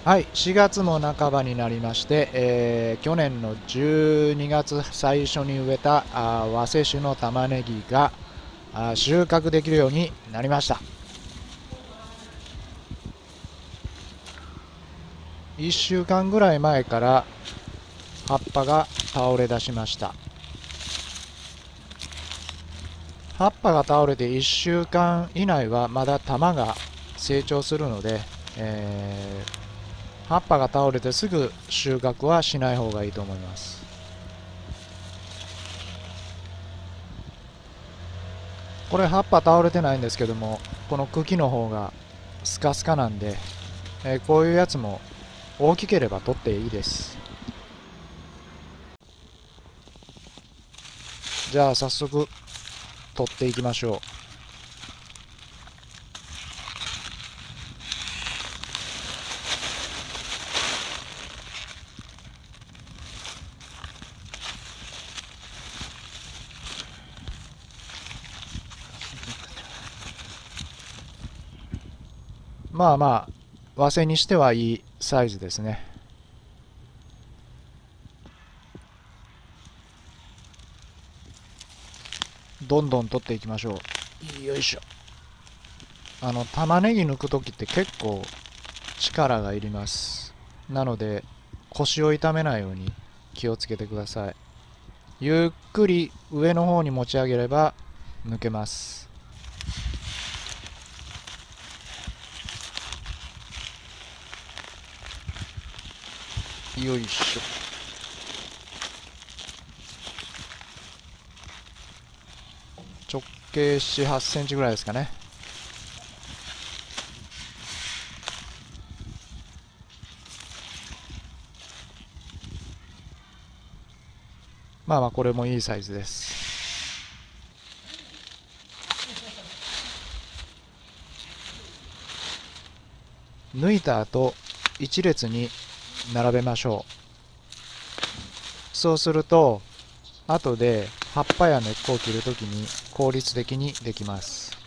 はい、4月も半ばになりまして、去年の12月最初に植えた早生種の玉ねぎが収穫できるようになりました。1週間ぐらい前から葉っぱが倒れ出しました。葉っぱが倒れて1週間以内はまだ玉が成長するので、葉っぱが倒れてすぐ収穫はしない方がいいと思います。これ葉っぱ倒れてないんですけども、この茎の方がスカスカなんで、こういうやつも大きければ取っていいです。じゃあ早速取っていきましょう。まあまあ和製にしてはいいサイズですね。どんどん取っていきましょう。よいしょ。玉ねぎ抜く時って結構力がいります。なので腰を痛めないように気をつけてください。ゆっくり上の方に持ち上げれば抜けます。よいしょ。直径7、8センチぐらいですかね。まあまあこれもいいサイズです。抜いた後一列に並べましょう。そうすると後で葉っぱや根っこを切るときに効率的にできます。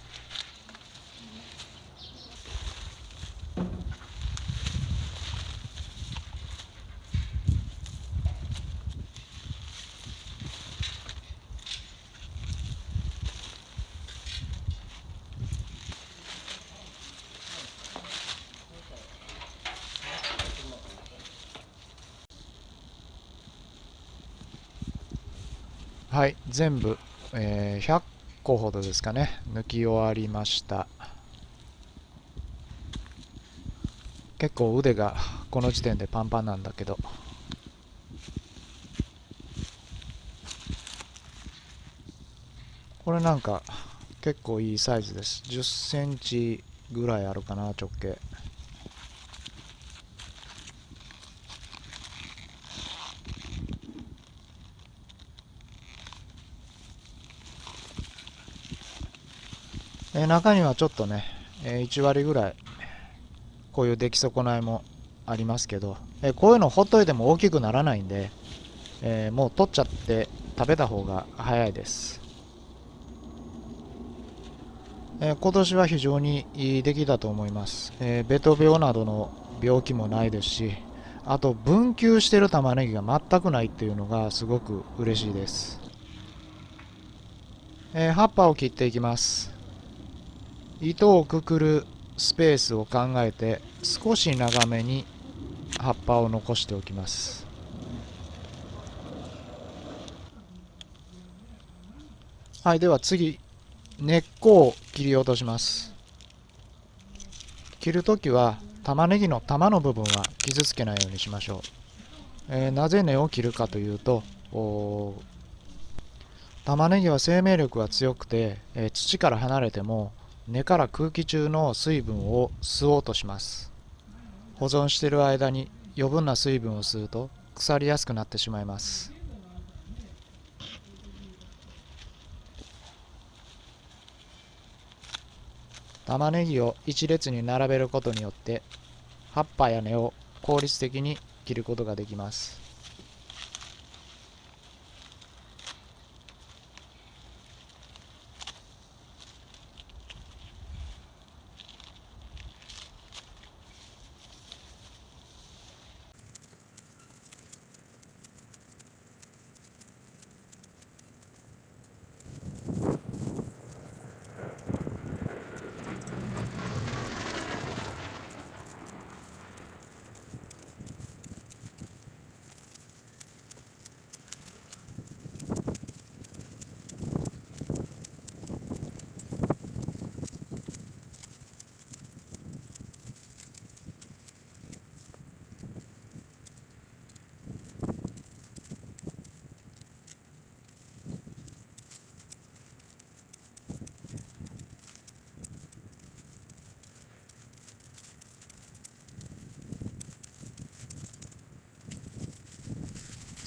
はい、全部、100個ほどですかね、抜き終わりました。結構腕がこの時点でパンパンなんだけど、これなんか結構いいサイズです。10センチぐらいあるかな、直径。中にはちょっとね、1割ぐらいこういう出来損ないもありますけど、こういうのほっといても大きくならないんで、もう取っちゃって食べた方が早いです。今年は非常にいい出来だと思います。ベト病などの病気もないですし、あと分球してる玉ねぎが全くないっていうのがすごく嬉しいです。葉っぱを切っていきます。糸をくくるスペースを考えて少し長めに葉っぱを残しておきます。はい、では次、根っこを切り落とします。切るときは玉ねぎの玉の部分は傷つけないようにしましょう。なぜ根を切るかというと、玉ねぎは生命力が強くて、土から離れても根から空気中の水分を吸おうとします。保存している間に余分な水分を吸うと腐りやすくなってしまいます。玉ねぎを一列に並べることによって葉っぱや根を効率的に切ることができます。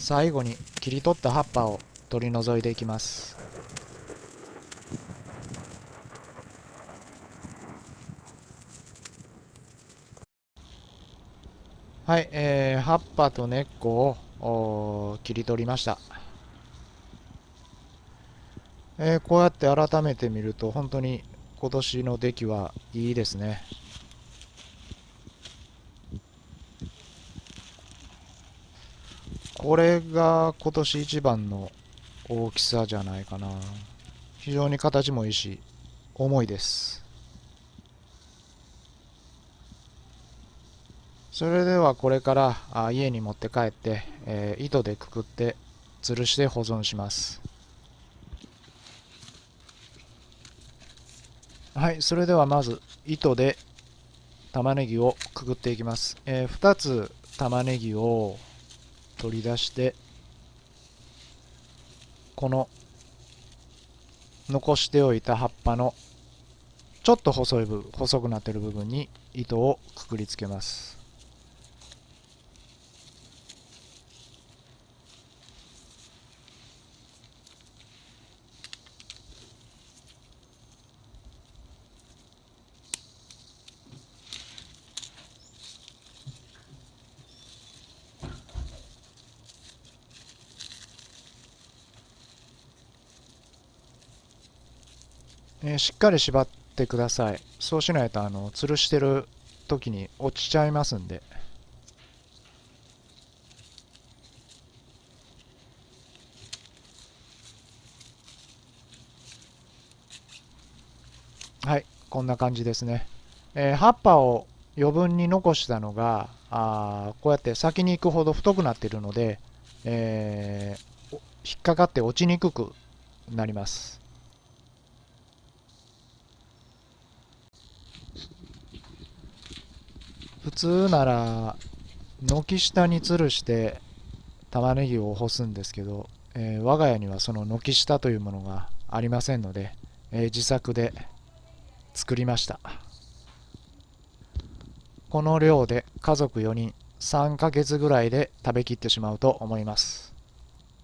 最後に切り取った葉っぱを取り除いていきます。はい、葉っぱと根っこを切り取りました。こうやって改めて見ると本当に今年の出来はいいですね。これが今年一番の大きさじゃないかな。非常に形もいいし重いです。それではこれから家に持って帰って、糸でくくって吊るして保存します。はい、それではまず糸で玉ねぎをくくっていきます。2つ玉ねぎを取り出して、この残しておいた葉っぱのちょっと細くなっている部分に糸をくくりつけます。しっかり縛ってください。そうしないと吊るしてる時に落ちちゃいますんで。はい、こんな感じですね。葉っぱを余分に残したのがこうやって先に行くほど太くなっているので、引っかかって落ちにくくなります。普通なら軒下に吊るして玉ねぎを干すんですけど、我が家にはその軒下というものがありませんので、自作で作りました。この量で家族4人3ヶ月ぐらいで食べきってしまうと思います。